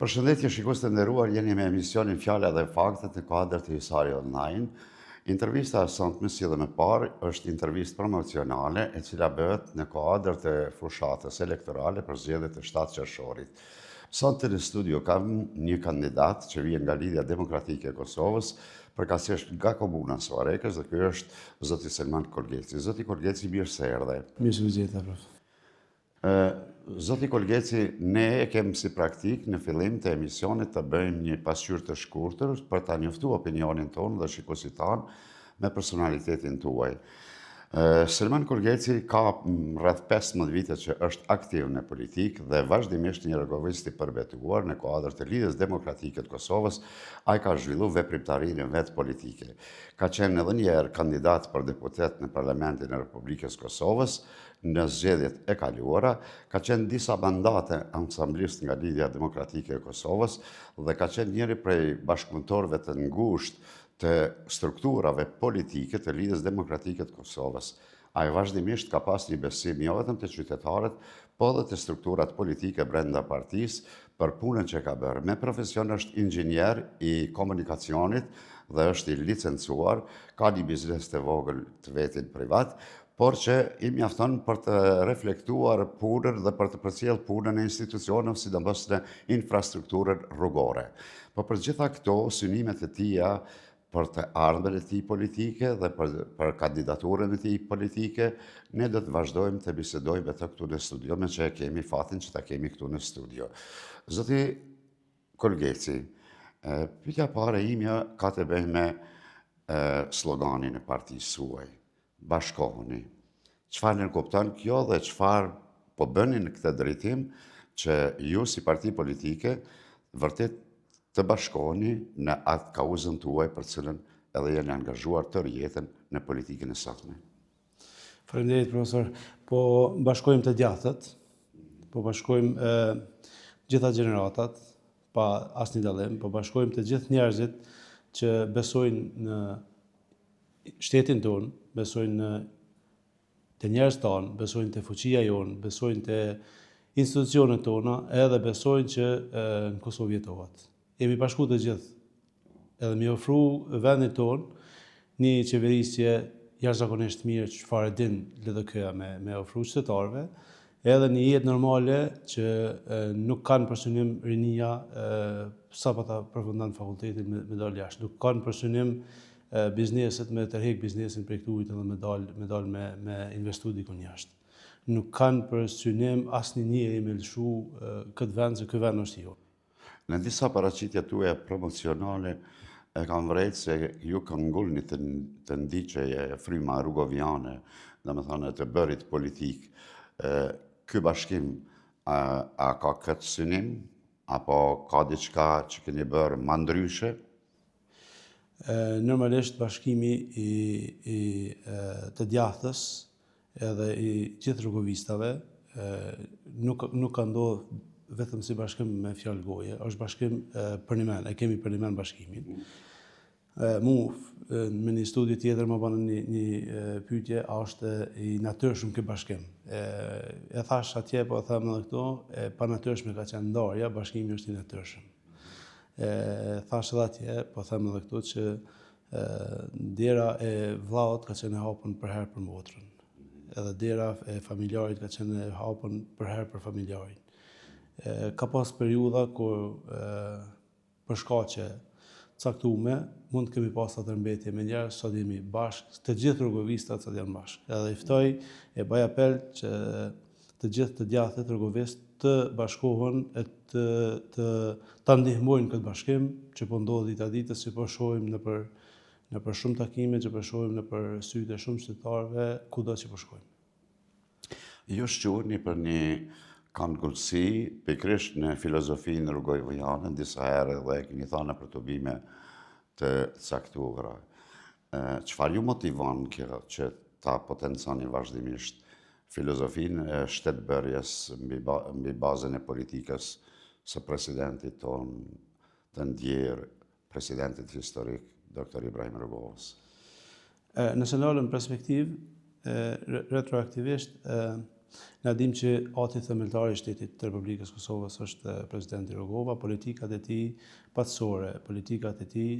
Përshëndetje shikues të nderuar, jeni me emisionin Fjala dhe Faktet në kuadër të Hisari Online. Intervista e sotme si dhe më parë është intervistë promocionale e cila bëhet në kuadër të fushatës elektorale për zgjedhjet e 7 qershorit. Sot në studio kam një kandidat që vjen nga Lidhja Demokratike e Kosovës, përkatësisht nga komuna Suarekës, dhe ky është zoti Selman Kolgeci. Zoti Kolgeci, mirë se erdhe. Mirë se u gjeta, prof. Zoti Kolgeci, ne e kemi si praktik në fillim të emisionit të bëjmë një pasqyrë të shkurtër për ta njoftuar opinionin tonë dhe shikuesit tanë me personalitetin tuaj. Selman Kolgeci ka rreth 15 vite që është aktiv në politikë dhe vazhdimisht një rregovist i përbetuar në kuadër të Lidhjes Demokratike të Kosovës. Ai ka zhvilluar veprimtarinë vetë politike. Ka qenë edhe një herë kandidat për deputet në Parlamentin e Republikës Kosovës në zgjedhjet e kaluara, ka qenë disa mandate ansamblist nga Lidhja Demokratike e Kosovës dhe ka qenë njëri prej bashkëpunëtorëve të ngushtë të strukturave politike të Lidhjes Demokratike të Kosovës. Ai vazhdimisht ka pas një besim jo vetëm të qytetarët, po edhe të strukturat politike brenda partisë për punën që ka bërë. Me profesion është inxhinier i komunikacionit dhe është i licencuar, ka një biznes të vogël të vetin privat, por që i mjafton për të reflektuar punën dhe për të përcjellë punën e institucioneve, sidomos në infrastrukturën rrugore. Po për gjitha këto synimet e tija për të ardhmen e tij politike dhe për kandidaturën e tij politike, ne do të vazhdojmë të bisedojmë me të këtu në studio, me që kemi fatin që ta kemi këtu në studio. Zoti Kolgeci, pyetja para ime ka të bëjë me sloganin e partisë suaj. Bashkohuni. Çfarë nënkupton kjo dhe çfarë po bëni në këtë drejtim që ju si parti politike vërtet të bashkohuni në atë kauzën tuaj për cilën edhe jeni angazhuar tërë jetën në politikën e sotme? Faleminderit, profesor. Po bashkojmë të djathtët, po bashkojmë gjitha gjeneratat, pa asnjë dallim, po bashkojmë të gjithë njerëzit që besojnë në shtetin tonë, besojnë të njerëz tanë, besojnë të fuqia jonë, besojnë të institucionet tona, edhe besojnë që në Kosovë jetohet. Jemi bashku të gjithë, edhe mi ofru vendit tonë një qeverisje jashtëzakonisht mirë që çfarë din LDK me ofru qytetarëve, edhe një jetë normale që nuk kanë për synim rinia sa pa ta përfundan fakultetin me dalë jashtë, nuk kanë për synim bizneset me tërhek biznesin për këtu edhe me dal me investu dikun jashtë. Nuk kanë për synim asnjë njeri me lëshu këtë vend, se ky vend është jo. Në disa paraqitje tuaja promocionale e kam vrejtë se ju kanë ngullni të ndiqeje fryma rrugoviane, domethënë të bërit politik. Ky bashkim a ka këtë synim apo ka diçka që keni bërë ma ndryshe? Normalisht bashkimi i të djathtës edhe i gjithë rrugovistave nuk ka ndodhur vetëm si bashkim me fjalë goje, është bashkim për një men, e kemi për një men bashkimin. Me një studi tjetër më banë një pyetje, a është i natyrshëm ky bashkim. E thash atje, po e them edhe këto, pa natyrshme ka qenë ndarja, bashkimi është i natyrshëm. Thash edhe atje, po them edhe këtu që dera e vllaut ka qenë e hapur për herë për motrën. Edhe dera e familjarit ka qenë e hapur për herë për familjarin. Ka pas periudha kur për shkaqe caktuame mund të kemi pas atë mbetje me njerëz, sot jemi bashkë, të gjithë rrugovistat sot janë bashkë. Edhe i ftoj, e bëj apel që të gjithë të djathtët rrugovist të bashkohen e ta ndihmojnë këtë bashkim që po ndodh dita ditës, që po shohim në për shumë takime, që po shohim në për sytë e shumë qytetarëve kudo që po shkojmë. Ju shquheni për një këndgullsi pikërisht në filozofinë rrugoviane, disa herë dhe keni thënë për tubime të caktuara. Çfarë ju motivon kjo që ta potenconi vazhdimisht filozofinë e shtetbërjes mbi bazën e politikës së presidentit ton të ndjerë, presidentit historik, Dr. Ibrahim Rugovës? Nëse lëmë perspektivë, retroaktivisht, Na dim që ati themeltar i shtetit të Republikës Kosovës është presidenti Rogova, politikat e tij patësore, politikat e tij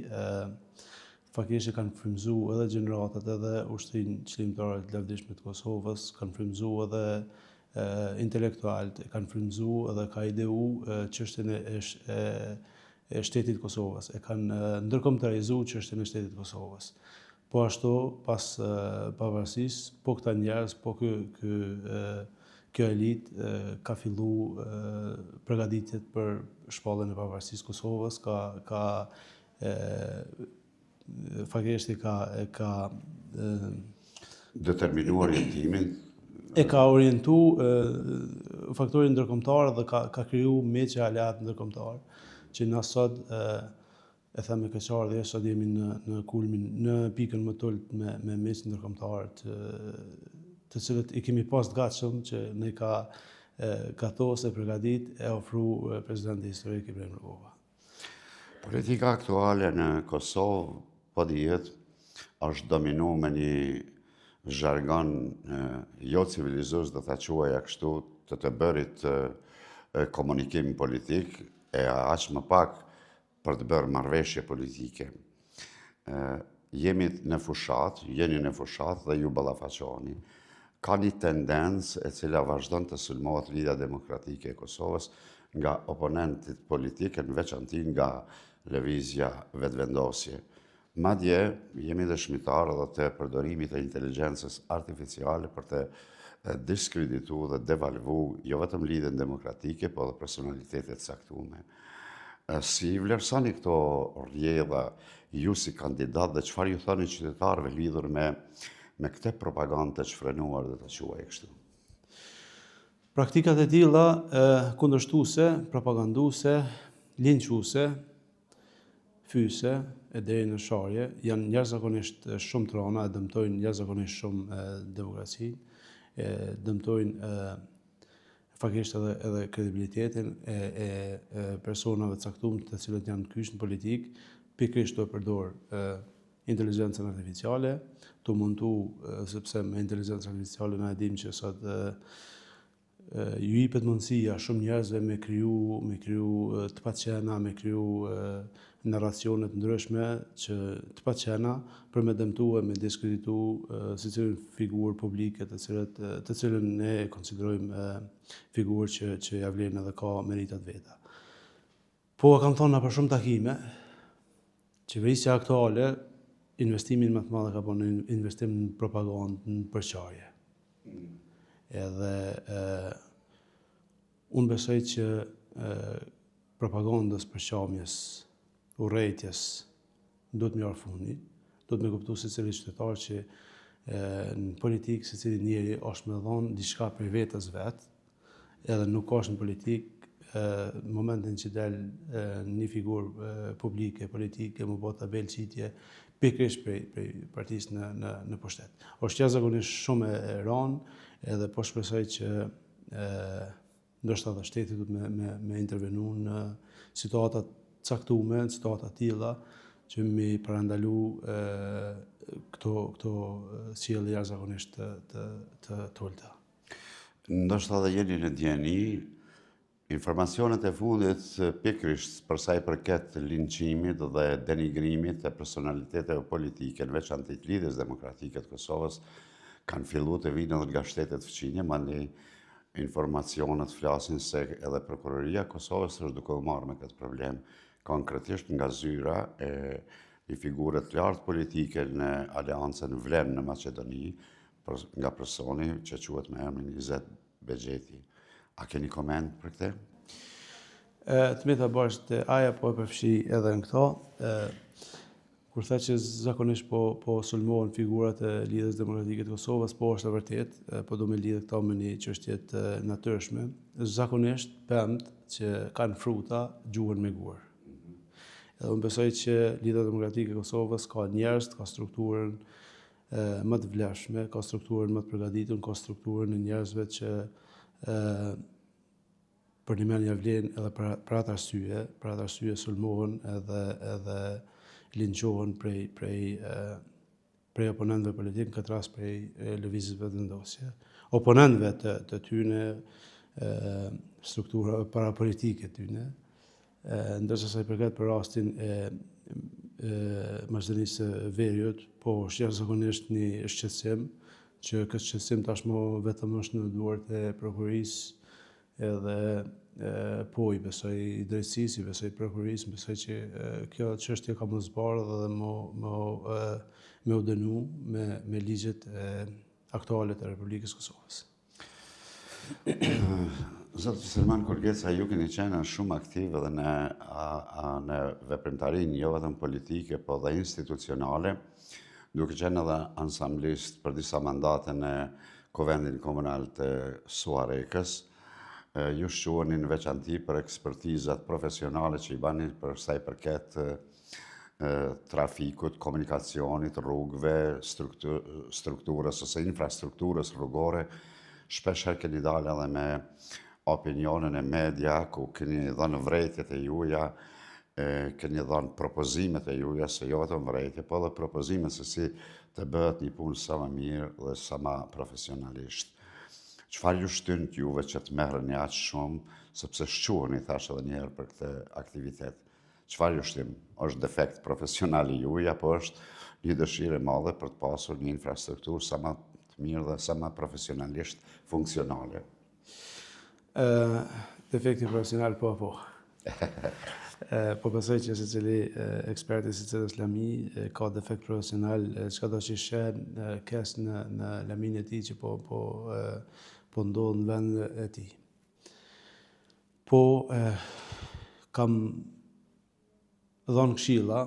faktikisht kanë frymzuar edhe gjeneratat edhe ushtrinë çlimtare të lavdishme të Kosovës, kanë frymzuar edhe intelektualët, kanë frymzuar edhe ka ideu çështjen e shtetit Kosovës, e kanë ndërkombëtarizuar çështjen e shtetit Kosovës. Po ashtu, pas pavarësisë, po këta njerëz, po kjo elit ka fillu përgatitjet për shpalljen e pavarësisë Kosovës, faktikisht ka Determinuar orientimin. E ka orientu faktorin ndërkombëtar dhe ka kriju meqe aleat ndërkombëtar, që na sot e them me keqardhje dhe sot jemi në kulmin, në pikën më të ulët me meqe ndërkombëtar të cilët i kemi pas të gatshëm që ne ka gatos e përgatit e ofru presidenti historik Ibrahim Rugova. Politika aktuale në Kosovë, po dihet, është dominu me një zhargon jo civilizues, do ta quaja kështu, të bërit komunikim politik e aq më pak për të bërë marrëveshje politike. Jeni në fushat dhe ju ballafaqoni. Ka një tendencë e cila vazhdon të sulmohet lidhja demokratike e Kosovës nga oponentit politik, në veçanti nga lëvizja vetëvendosje. Madje jemi dëshmitar edhe të përdorimit të inteligjencës artificiale për të diskreditu dhe devalvu jo vetëm lidhjen demokratike, po edhe personalitetet caktuar. Si vlerësoni këto rrjedha ju si kandidat dhe çfarë ju thoni qytetarëve lidhur me këtë propagandë të çfrenuar dhe të quaj kështu? Praktikat e tilla kundërshtuese, propaganduese, linçuese, fyse e deri në sharje janë jashtëzakonisht shumë të rënda, dëmtojnë jashtëzakonisht shumë demokracinë, dëmtojnë faktikisht edhe kredibilitetin e personave të caktuar të cilët janë kyç në politikë, pikërisht të përdor inteligjencën artificiale, të mundu, sepse me inteligjencën artificiale na e dim që sot ju jepet mundësia shumë njerëzve me kriju të paqena, me kriju narracione të ndryshme që të paqena për me dëmtu e me diskreditu secilin figurë publike të cilën ne konsiderojmë figurë që ja vlen edhe ka meritat veta. Po kam thonë për shumë takime, qeverisja aktuale investimin më të madh ka bërë në investim në propagandë, në përqarje. Edhe unë besoj që propagandës, përqamjes, urrejtjes duhet më fundi, duhet me kuptu secili qytetar që në politikë secili njeri është me dhonë diçka për vetës vetë, edhe nuk është në politikë në momentin që del një figurë publike, politike, më bë tabel qitje, pikërisht prej partisë në pushtet. Është jashtëzakonisht shumë e rëndë, edhe po shpresoj që ndoshta edhe shteti duhet me intervenu në situata caktuar, në situata të tilla që mi parandalu këto sjellje jashtëzakonisht të ulta. Ndoshta edhe jeni në dieni, informacionet e fundit pikërisht për sa i përket linçimit dhe denigrimit të personaliteteve politike, në veçanti të lidhjes demokratike të Kosovës, kanë filluar të vinë edhe nga shtetet fëqinje, mandej informacionet flasin se edhe prokuroria e Kosovës është duke u marrë me këtë problem, konkretisht nga zyra e një figure të lartë politike në aleancën Vlem në Maqedoni, nga personi që quhet me emrin Izet Bexheti. A keni koment për këtë? Të me të bashkë aja po e përfshi edhe në këto, kur tha që zakonisht po sulmohen figurat e lidhjes demokratike të Kosovës, po është e vërtet, po do me lidhë këto me një çështje të natyrshme. Zakonisht pemt që kanë fruta gjuhen me gur. Edhe unë besoj që lidhja demokratike e Kosovës ka njerëz, ka strukturën më të vlefshme, ka strukturën më të përgatitur, ka strukturën e njerëzve që për një menja vlen edhe për atë arsye sulmohen edhe linçohen prej oponentëve politik, në këtë rast prej lëvizjes vetëvendosje. oponentëve të tyne, struktura parapolitike tyne, ndërsa sa i përket për rastin e marrëdhënies së Veriut, po është jashtëzakonisht një shqetësim që këtë shqetësim tashmë vetëm është në duart e prokurisë edhe po i besoj i drejtësisë, i besoj prokurisë, besoj që kjo çështje ka më zbardhë dhe me u dënu me ligjet aktuale të Republikës Kosovës. Zoti Selman Korgeca, ju keni qenë shumë aktiv edhe në veprimtarinë jo vetëm politike, po dhe institucionale, duke qenë edhe ansamblist për disa mandate në Kuvendin Komunal të Suarekës. Ju shquheni në veçanti për ekspertizat profesionale që i bani për sa i përket trafikut, komunikacionit, rrugëve, strukturës ose infrastrukturës rrugore. Shpesher keni dalë edhe me opinionin e media, ku keni dhënë vërejtjet e juja, keni dhënë propozimet e juja, se jo vetëm vërejtje, po edhe propozimet se si të bëhet një punë sa më mirë dhe sa më profesionalisht. Çfarë ju shtyn juve që të merreni aq shumë, sepse shquheni thash edhe një herë për këtë aktivitet? Çfarë ju shtyn? Është defekt profesional i juaj apo është një dëshirë e madhe për të pasur një infrastrukturë sa më të mirë dhe sa më profesionalisht funksionale? Defekti profesional po. Po besoj që secili eksperti, secili lami ka defekt profesional, çka do të sheh kes në lamin e tij që po ndodh në vendin e tij. Po kam dhënë këshilla,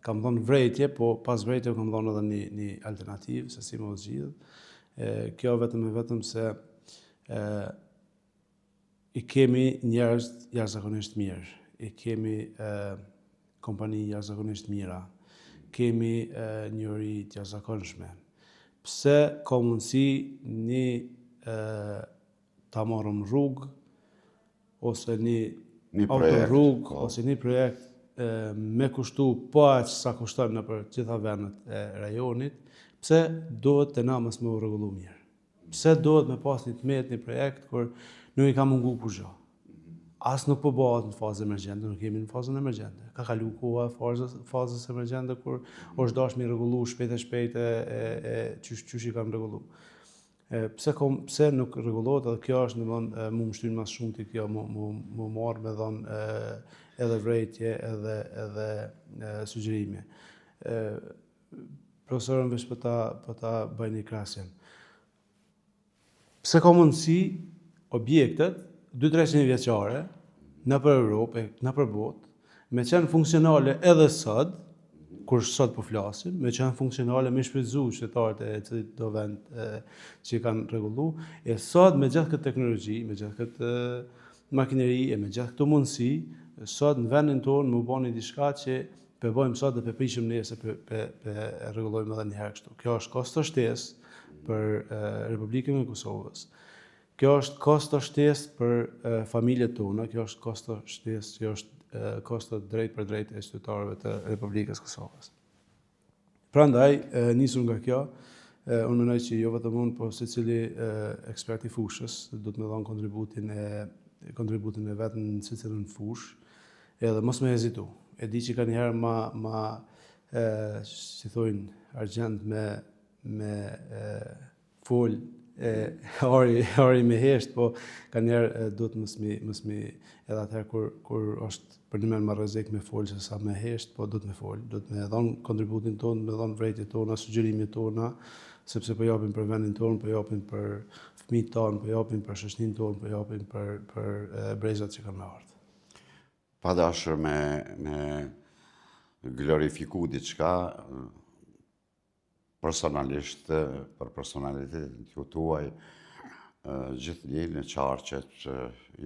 kam dhënë vrejtje, po pas vrejtje kam dhënë edhe një alternativë se si më u zgjidh. Kjo vetëm e vetëm se i kemi njerëz jashtëzakonisht mirë, i kemi kompani jashtëzakonisht mira, kemi njohuri të jashtëzakonshme. Pse ka mundësi ta marrëm rrugë ose një autorrugë ose një projekt me kushtu po aq sa kushton nëpër gjitha vendet e rajonit, pse duhet të na mos më rregullu mirë? Pse duhet me pas një tmet, një projekt kur nuk i ka mungu kur gjë? As nuk po bëhet në fazë emergjente, nuk jemi në fazën emergjente. Ka kalu koha fazës emergjente kur është dashur mi rregullu shpejt e çysh i kanë rregullu. Pse nuk rregullohet, edhe kjo është domthonë më shtyn më shumë ti kjo më marr me dhon edhe vrejtje edhe sugjerime. Profesorën veç po ta bëj një krahasjem. Pse ka mundësi objektet 200-300 vjeçare nëpër Europë, nëpër botë, me qenë funksionale edhe sot, kur sot po flasim, me qenë funksionale me shfrytzu qytetarët e cilit do vend që i kanë rregullu, e sot me gjatë këtë teknologji, me gjatë këtë makineri, e me gjatë këtë mundësi, sot në vendin tonë më bani diçka që pe bëjmë sot dhe pe prishim nesër pe rregullojmë edhe një herë kështu. Kjo është kostoshtesë për Republikën e Kosovës. Kjo është kostoshtesë për familjet tona, kjo është kostoshtesë që është kosto drejt për drejt e qytetarëve të Republikës Kosovës. Prandaj, nisur nga kjo, unë mendoj që jo vetëm unë, po secili ekspert i fushës do të më dhënë kontributin e vet në secilën fushë, edhe mos më hezitu. E di që ka një herë si thojnë argjend me fol ari me hesht, po ka njerë duhet mësmi edhe atëherë kur është për një më rrezik me fol se sa me hesht, po duhet me fol, duhet me dhënë kontributin tonë, me dhënë vrejtjet tona, sugjerimet tona, sepse po japim për vendin tonë, po japim për fëmijët tonë, po japim për shoqërinë tonë, po japim për brezat që kanë me ardhur. Pa dashur me glorifiku diçka, personalisht, për personalitetin tuaj, gjithë njënë e qarqet,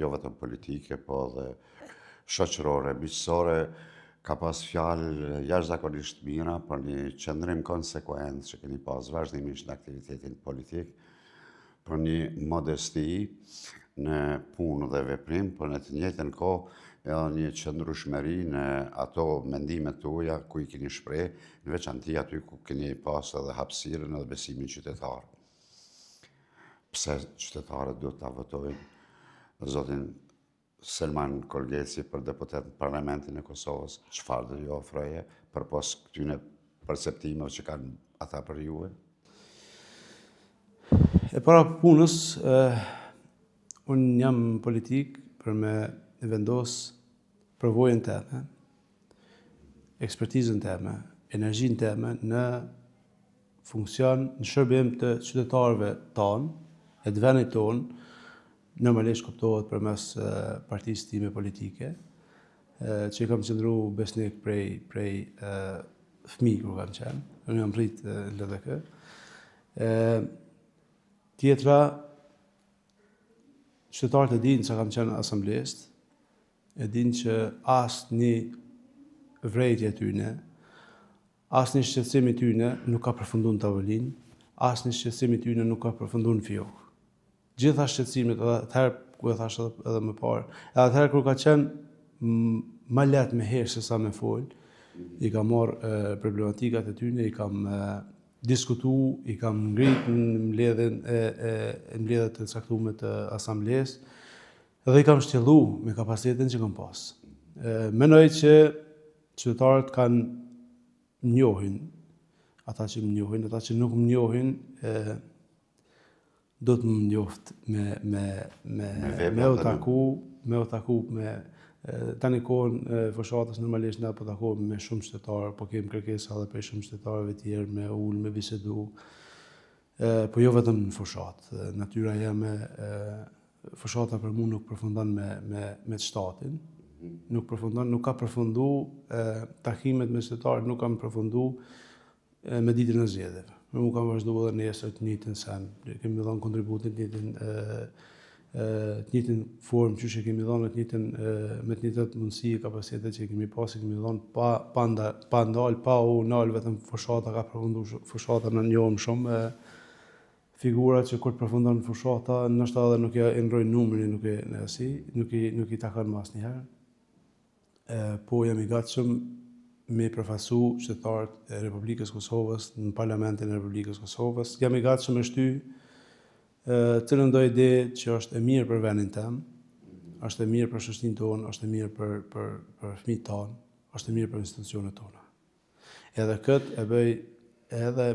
jo vetëm politike, po dhe shoqërore, miqësore, ka pas fjalë jashtëzakonisht mira për një qëndrim konsekuent që keni pas vazhdimisht në aktivitetin politik, për një modesti në punë dhe veprim, për në të njëjtën kohë edhe një qëndrueshmëri në ato mendimet tuaja ku i keni shpreh, në veçanti aty ku keni pas edhe hapësirën edhe besimin qytetar. pse qytetarët duhet ta votojnë zotin Selman Kolgeci për deputet në Parlamentin e Kosovës, çfarë do ju ofroje përpos këtyne perceptimeve që kanë ata për juve? E para punës, unë jam politik për me vendos përvojën teme, ekspertizën teme, energjinë teme në funksion, në shërbim të qytetarëve tonë, e të vendit tonë, normalisht kuptohet përmes partisë time politike, që kam qëndru besnik prej fëmijë kur kam qenë, unë jam rrit në LDK. Tjetra, qytetarët e dinë që kam qenë asamblesë, e dinë që asë një vrejtje tyne, asë një shqetësimi tyne nuk ka përfundu në tavolinë, asë një shqetësimi tyne nuk ka përfundu në fjokë. Gjitha shqetësimet, edhe atëherë ku e thash edhe më parë, edhe atëherë kur ka qenë ma letë me herë se sa me folë, i kam marrë problematikat e tyne, i kam diskutu, i kam ngritë në mbledhjet e caktuara të asamblesë, edhe i kam shtjellu me kapacitetin që kam pas. Mendoj që qytetarët kanë njohin, ata që më njohin, ata që nuk më njohin, do të më njoft me u taku me tani kohën fushatës normalisht ne po takohemi me shumë qytetarë, po kemi kërkesa edhe prej shumë qytetarëve tjerë me ul, me bisedu, po jo vetëm në fushatë. Natyra jeme, fushata për mua nuk përfundon me shtatin, nuk ka përfundu takimet me qytetarët, nuk kam përfundu me ditën e zgjedhjeve. Më kam vazhdu edhe nesër të njëjtën sen. Kemi dhënë kontributin të njëjtën formë, që që kemi dhënë me të njëjtat mundësi e kapacitetet që kemi pas, kemi dhënë pa ndalë, pa u nalë vetëm fushata ka përfundu, fushata në njohëm shumë figurat që kur të përfundon fushata, nështë edhe nuk ja ndrojnë numrin, nuk i takon mas njëherë. Po jam i gatshëm me përfasu qytetarët e Republikës Kosovës në Parlamentin e Republikës Kosovës. Jam i gatshëm me shty të ndoj ide që është e mirë për vendin tem, është e mirë për shoqërinë tonë, është e mirë për fëmijët tonë, është e mirë për institucionet tona. Edhe këtë e bëj edhe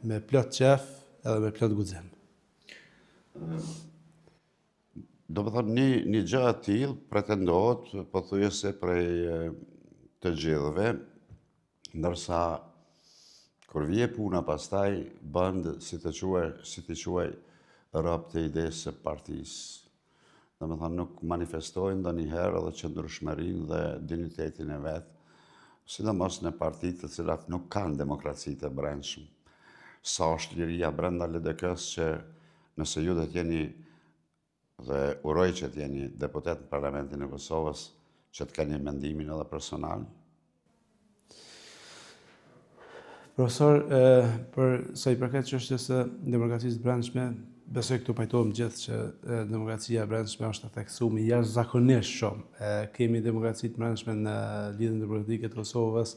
me plot qef, edhe me plot guxim. Do të thonë një gjë e tillë pretendohet pothuajse prej të gjithëve, ndërsa kur vije puna pastaj bënd si të quaj rob të idesë së partisë. Domethënë nuk manifestojnë ndonjëherë edhe qëndrueshmërinë dhe dinjitetin e vet, sidomos në partitë të cilat nuk kanë demokraci të brendshme. Sa është liria brenda LDK-s që nëse ju do të jeni dhe uroj që të jeni deputet në Parlamentin e Kosovës, që të keni mendimin edhe personal? Profesor, për sa i përket çështjes së demokracisë brendshme, besoj këtu pajtohem gjithë që demokracia brendshme është e theksuar jashtëzakonisht shumë. Kemi demokraci të brendshme në lidhjen demokratike të Kosovës,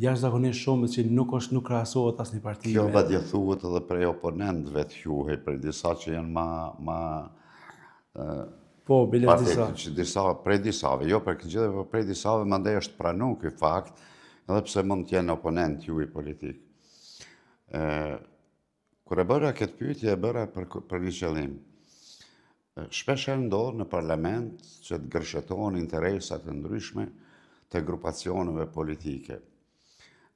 jashtëzakonisht shumë që nuk krahasohet asnjë parti. Kjo madje thuhet edhe prej oponentëve të juaj, prej disa që janë po, bile disa. Prej disave, jo për këtë gjithë, prej disave mandej është pranuar ky fakt, edhe pse mund të jenë oponent juaj politik. Kur e bëra këtë pyetje, e bëra për një qëllim. Shpesh ndodh në parlament që të gërshetohen interesat të ndryshme të grupacioneve politike.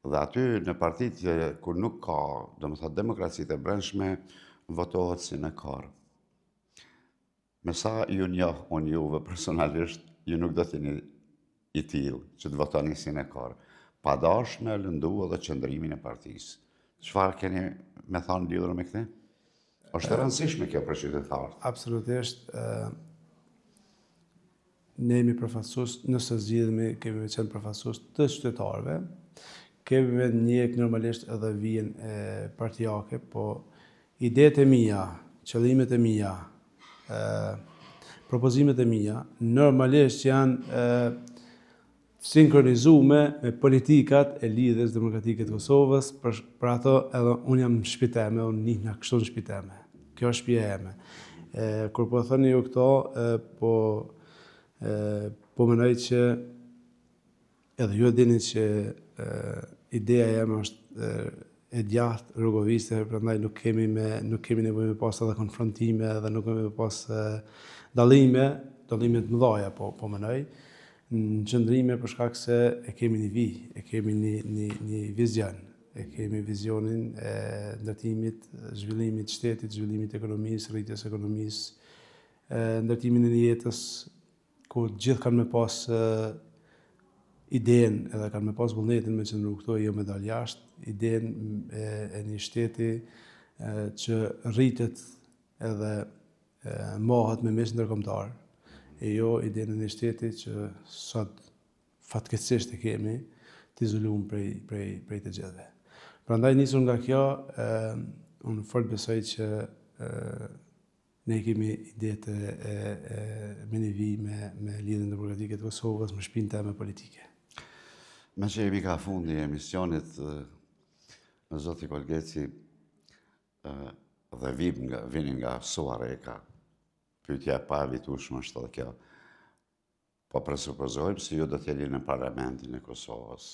Dhe aty në partitë ku nuk ka, domethënë demokracitë e brendshme, votohet si në korë. Me sa ju njoh unë juve personalisht, ju nuk do të jeni i tillë që të votoni si në korë. Pa dash me lëndu edhe qëndrimin e partisë. Çfarë keni me thonë lidhur me këtë? Është e rëndësishme kjo për qytetarët. Absolutisht. Ne jemi përfaqësues, nëse zgjidhemi, kemi qenë përfaqësues të qytetarëve. Kemi me njek normalisht edhe vijen e partijake, po idetë e mia, qëllimet e mia, propozimet e mia, normalisht janë sinkronizume me politikat e lidhjes demokratike të Kosovës, për ato edhe unë jam shpiteme, unë njihna kështu në shpiteme. Kjo është shtëpia eme. Kur po thoni ju këto, po mendoj që edhe ju e dini që ideja jeme është e gjatë rrugoviste, prandaj nuk kemi nevojë me pas edhe konfrontime dhe nuk kemi me pas dallime të mëdha, po mendoj. Në qëndrime për shkak se e kemi një vi, e kemi një vizion, e kemi vizionin e ndërtimit, zhvillimit shtetit, zhvillimit ekonomisë, rritjes ekonomisë, ndërtimin e një jetës ku gjithë kanë me pas idenë edhe kanë me pas vullnetin me qëndru këto, jo me dal jashtë, idenë e një shteti që rritet edhe mohat me mes ndërkombëtar, e jo idenë e një shteti që sot fatkeqësisht e kemi të izoluar prej të gjithëve. Prandaj nisur nga kjo, unë fort besoj që ne kemi idetë me një vi me lidhjen demokratike të Kosovës, me shpinë teme politike. Me që jemi ka fundi e emisionit, zoti Kolgeci, dhe vini nga Suareka, pyetja pa evitueshme është edhe kjo. Po presupozojmë se ju do të jeni në parlamentin e Kosovës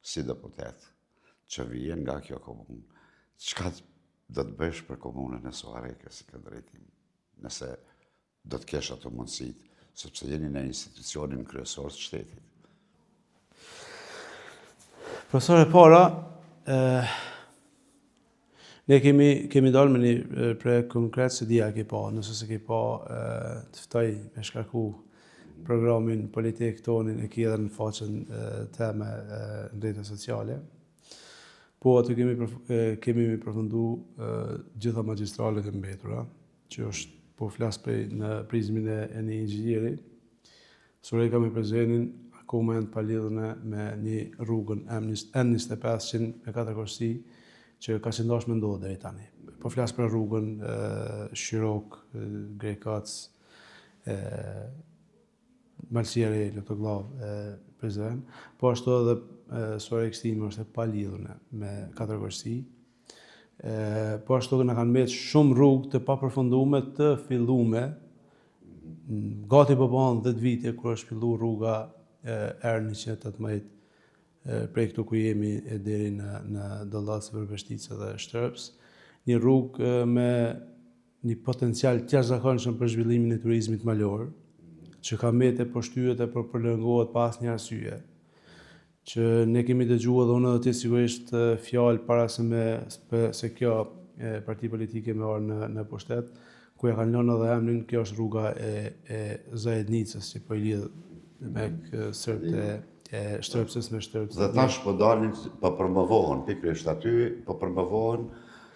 si deputet që vijen nga kjo komunë. Çka do të bësh për komunën e Suarekës këtë drejtim, nëse do të kesh ato mundësitë, sepse jeni në institucionin kryesor të shtetit? Profesor e para, ne kemi dalë me një projekt konkret se dia ke pa, nëse se ke pa të ftoj me shkarku programin politik tonin e ki edhe në faqen teme në rrjetet sociale. Po aty kemi përfundu gjitha magjistralet e mbetura, që është po flas në prizmin e një inxhinieri. Suareka me prezenin akoma janë të palidhune me një rrugën N2500 me 4 korsi, që ka qëndosh me ndodhë deri tani. Po flas për rrugën Shirok, Grekac, Malsieri, Lotogllav, Prizren, po ashtu edhe Suarek Stime është e palidhune me 4 korsi. Po ashtu na kanë mbet shumë rrugë të papërfundume të fillume. Gati po bën 10 vite kur është filluar rruga R118 prej këtu ku jemi deri në Dallas, Vërbeshticë dhe Shtërps, një rrugë me një potencial të jashtëzakonshëm për zhvillimin e turizmit malor, që ka mbete po shtyhet e po prolongohet pa asnjë arsye. Që ne kemi dëgjuar edhe unë edhe ti sigurisht fjalë para se kjo parti politike me orë në pushtet, ku ja kanë lënë edhe emrin, kjo është rruga e Zajednicës, që po i lidh me sërt e Shtërpsës me Shtërpsë. Dhe tash po dalin, po promovohen, pikërisht aty, po promovohen,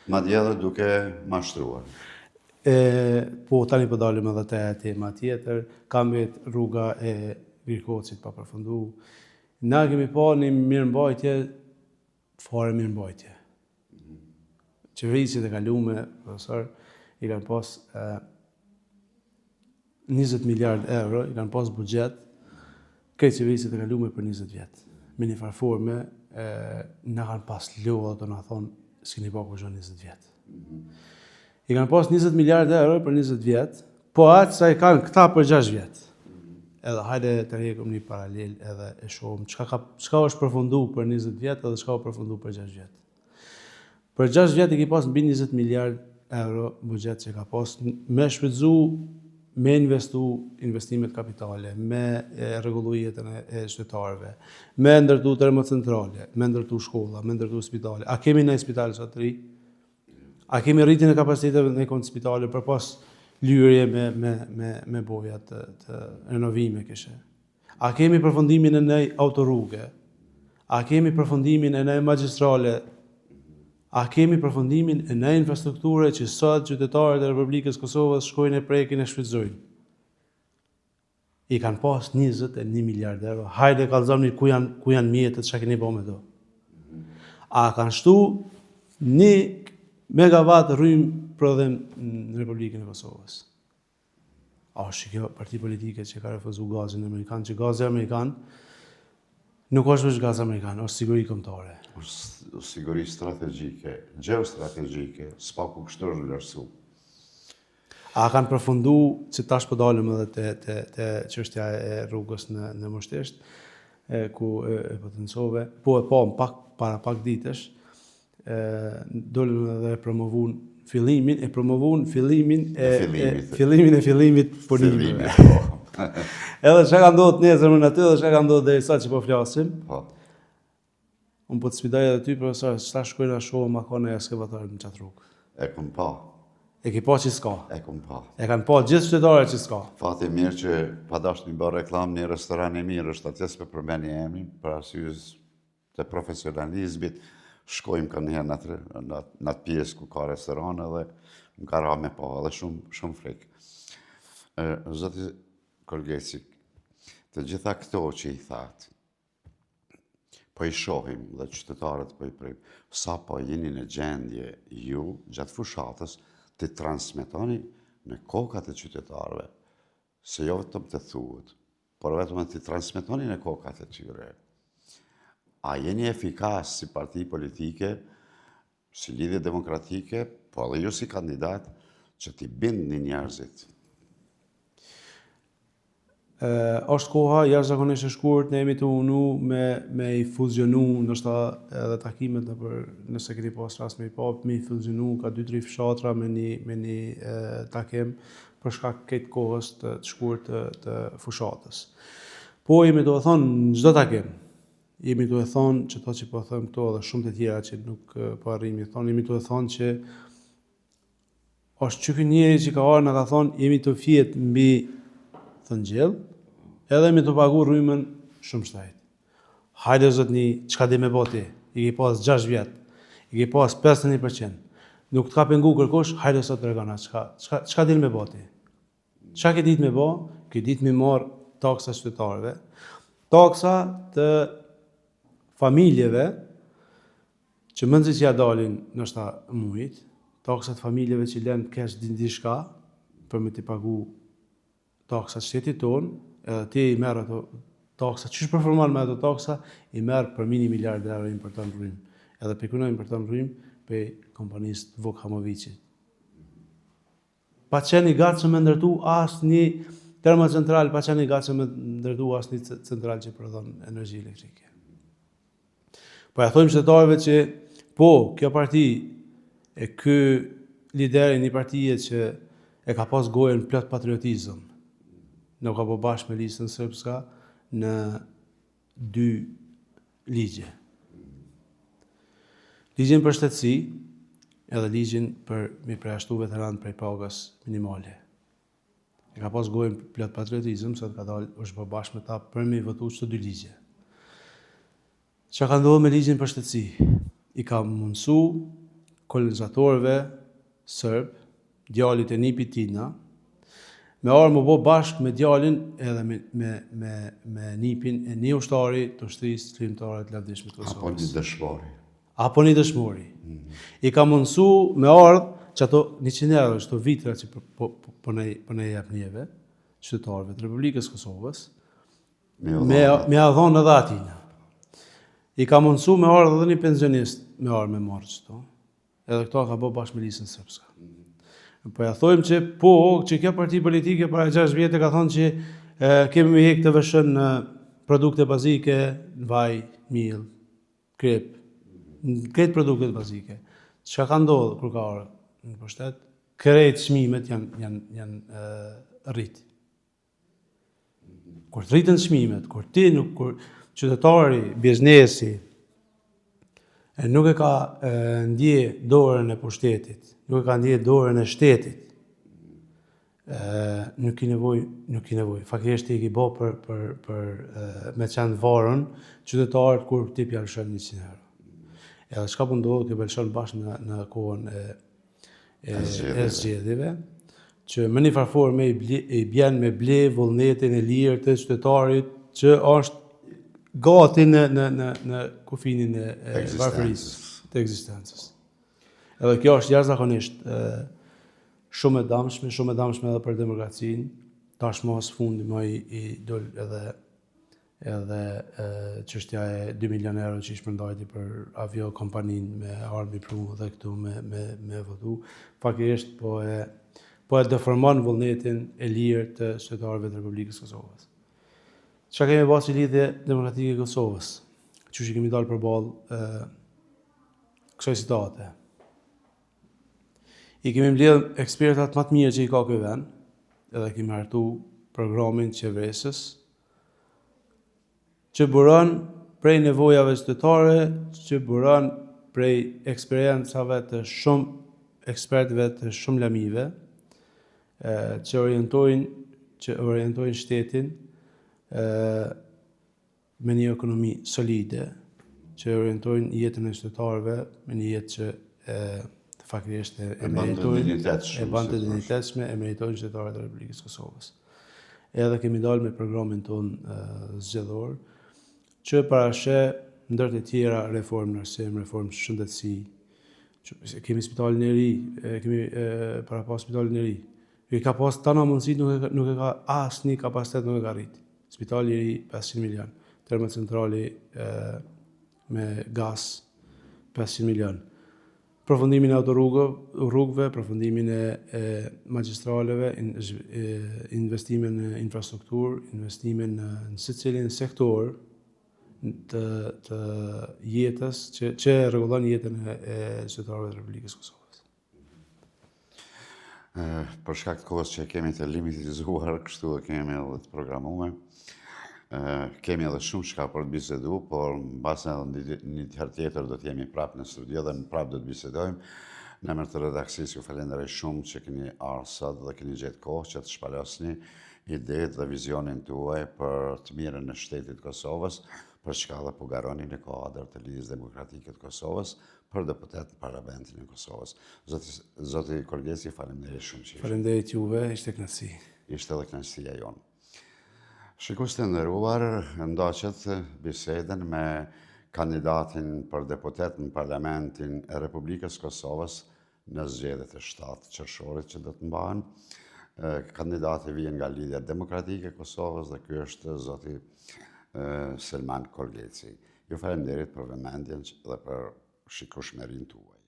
madje edhe duke mashtruar. Po tani po dalim edhe te tema tjetër, ka mbet rruga e Virkocit pa përfundu. Na kemi pa një mirëmbajtje, fare mirëmbajtje. Qeverisjet e kalume, profesor, i kanë pas 20 miliard euro, i kanë pas buxhet, këtë qeverisjet e kalume për 20 vjetë. Me një farforme, na kanë pas lodhë të na thonë, s'keni pa kur gjon 20 vjetë. I kanë pas 20 miliard euro për 20 vjetë, po atë sa i kanë këta për 6 vjetë. Edhe hajde të rrekum një paralel edhe e shohim çka është përfundu për 20 vjetë edhe çka është përfundu për 6 vjetë. Për 6 vjetë i ki pas mbi 20 miliard euro buxhet që ka pas me shfrytzu, me investimet kapitale, me rregullu jetën e qytetarëve, me ndërtu termocentrale, me ndërtu shkolla, me ndërtu spitale. A kemi në spitale sot të ri? A kemi rritjen e kapaciteteve në kon spitale për pas lyerje me boja të renovime kishe? A kemi përfundimin e një autorrugë? A kemi përfundimin e një magjistrale? A kemi përfundimin e një infrastrukture që sot qytetarët e Republikës Kosovës shkojnë e prekin e shfrytëzojnë? I kanë pas 21 miliard euro. Hajde kallëzoni ku janë mjetët, çka keni bërë me to? A kanë shtu 1 megawatt rrymë prodhim në Republikën e Kosovës? A është kjo parti politike që ka refuzuar gazin amerikan, që gazi amerikan nuk është vetëm gaz amerikan, është siguri kombëtare. Është siguri strategjike, geostrategjike, s'pa ku kështu është vlerësu. A kanë përfundu që tash po dalëm edhe te çështja e rrugës në Mështesht, ku e potencove, po e pam para pak ditësh, dolën edhe promovun fillimin e fillimit punimit. Edhe çka ka ndodhur nesër në aty, edhe çka ka ndodhur derisa që po flasim. Po. Unë po të sfidoj edhe ty, profesor, çfarë shkojnë a shohë ma ka në ekskavatorët në qatë rrugë. E kom pa. E ki pa që s'ka. E kom pa. E kanë pa gjithë qytetarët që s'ka. Fati mirë që pa dash një bërë reklam një restoran e mirë është atjes për përmeni emrin, për arsyes të profesionalizmit, shkojmë kanë njëherë në atë pjesë ku ka restoran edhe më ka ra me pa edhe shumë frikë. Zoti Kolgeci, të gjitha këto që i thatë, po i shohim dhe qytetarët po i prim, sa po jeni në gjendje ju gjatë fushatës të transmetoni në kokat e qytetarëve, se jo vetëm të thuhet, por vetëm të transmetoni në kokat e tyre. A jeni efikas si parti politike, si lidhje demokratike, po edhe ju si kandidat, që t'i bindni njerëzit? Është koha jashtëzakonisht e shkurt, ne jemi të unu me i fuzionu, ndoshta edhe takimet nëse keni pas rast me i pap, me i fuzionu ka 2-3 fshatra me një takim për shkak këtë kohës të shkurt të fushatës. Po jemi të thonë në çdo takim, jemi të thonë që to që po them këto dhe shumë të tjera që nuk po arrimi thonë, jemi të thonë që është që ky njeri që ka ardhur na ka thonë jemi të fjet mbi thëngjell, edhe me të pagu rrymën shumë shtajt. Hajde zotni, çka di me boti? I ke pas 6 vjet, i ke pas 51%. Nuk të ka pengu kërkosh, hajde sot tregona çka di me boti? Çka ke ditë me bë? Ke ditë me marr taksa qytetarëve, taksa të familjeve që mëndzit që ja dalin nështë mujt, taksa të familjeve që lënë kesh diçka për me t'i pagu taksat shtetit tonë, edhe ti i merë ato taksa, që është performan me ato taksa, i merë për mini miliard euro importan rrym. Edhe për importan rrym për kompanisë Vuk Hamovicit. Pa qenë i gatshëm me ndërtu asë një termocentral, pa qenë i gatshëm me ndërtu asë një central që prodhon energji elektrike. Po ja thojmë qytetarëve që po, kjo parti e ky lideri një partije që e ka pas gojën plot patriotizëm, nuk ka po bashkë me listën srpska në 2 ligje. Ligjin për shtetësi edhe ligjin për mi preashtu veteranët prej pagës minimale. E ka pas gojën plot patriotizëm, sot ka dalë është po bashkë me ta për mi votu çdo 2 ligje. Çka ka ndodhur me ligjin për shtetësi? I ka mundsu kolonizatorëve serb, djalit e nipit tina, me arë më bo bashkë me djalin edhe me nipin e një ushtari të ushtrisë çlimtare të lavdishme të Kosovës. Apo një dëshmori. I ka mundsu me ardhë që ato 100 euro, që to vitra që po ne jep njeve, qytetarëve të Republikës Kosovës, me adhonë edhe atina. I ka mundsu me ardhë edhe një pensionist me ardhë me marrë qëto, edhe këto ka bo bashkë me listën srpska. Po ja thojmë që po, që kjo parti politike para 6 vjetë ka thonë që kemi me hek të vëshën në produkte bazike, në vaj, miell, krep, në këtë produkte bazike. Çka ka ndodhur kur ka ardhur në pushtet? Krejt çmimet janë rrit. Kur rritën çmimet, kur qytetari, biznesi nuk e ka ndje dorën e pushtetit, nuk e ka ndje dorën e shtetit, nuk i nevoj. Faktisht i ki bo për me qenë varën qytetarët kur ti pjalëshën 100 euro. Edhe çka po ndodhë, ke belshon bashkë në kohën e zgjedhjeve, që më një farforme i bjen me ble vullnetin e lirë të qytetarit që është gati në kufinin e varfërisë të ekzistencës. Edhe kjo është jashtëzakonisht shumë e damshme edhe për demokracinë. Tashmë së fundi më i dol edhe çështja e 2 milion euro që shpërndajti për aviokompaninë me armë prunë dhe këtu me votu. Faktikisht po po e deformon vullnetin e lirë të qytetarëve të Republikës Kosovës. Çka kemi pasur si lidhje demokratike e Kosovës? Që kemi dalë përballë kësaj situate. I kemi mbledh ekspertat më të mirë që i ka ky vend, edhe kemi hartu programin qeverisës, që buron prej nevojave qytetare, që buron prej eksperiencave të shumë ekspertëve të shumë lamive, që orientojnë shtetin me një ekonomi solide, që orientojnë jetën e qytetarëve me një jetë që faktikisht e bën të dinjitetshme, e meritojnë qytetarët e Republikës Kosovës. Edhe kemi dalë me programin tonë zgjedhor, që parasheh ndër të tjera reformë në arsim, reformë shëndetësi. Kemi spitalin e ri, kemi para pas spitalin e ri. I ka pas tana mundësi, nuk e ka asnjë kapacitet, nuk e ka rrit. Spitali i ri 500 milion, termocentrali me gaz 500 milion. Përfundimin e autorrugëve, përfundimin e magjistraleve, investime në infrastrukturë, investime në secilin sektor të jetës që rregullon jetën e qytetarëve të Republikës Kosovës. Për shkak të kohës që kemi të limitizuar, kështu e kemi edhe të programuar. Kemi edhe shumë shka për të bisedu, por mbase një herë tjetër do të jemi prapë në studio dhe prapë do të bisedojmë. Në emër të redaksisë ju falenderoj shumë që keni ardhur sot dhe keni gjetë kohë që të shpalosni idetë dhe vizionin tuaj për të mirën e shtetit Kosovës, për çka dhe pugaroni në kuadër të Lidhjes Demokratike të Kosovës për deputet në Parlamentin e Kosovës. Zoti Kolgjeci, faleminderit shumë që ishte. Faleminderit juve, ishte kënaqësi. Ishte edhe kënaqësia jonë. Shikues të nderuar, ndoqët bisedën me kandidatin për deputet në Parlamentin e Republikës Kosovës në zgjedhjet e 7 qershorit që do të mbahen. Kandidati vjen nga Lidhja Demokratike e Kosovës dhe ky është zoti Selman Kolgjeci. Ju falenderit për vëmendjen dhe për shikueshmërinë tuaj.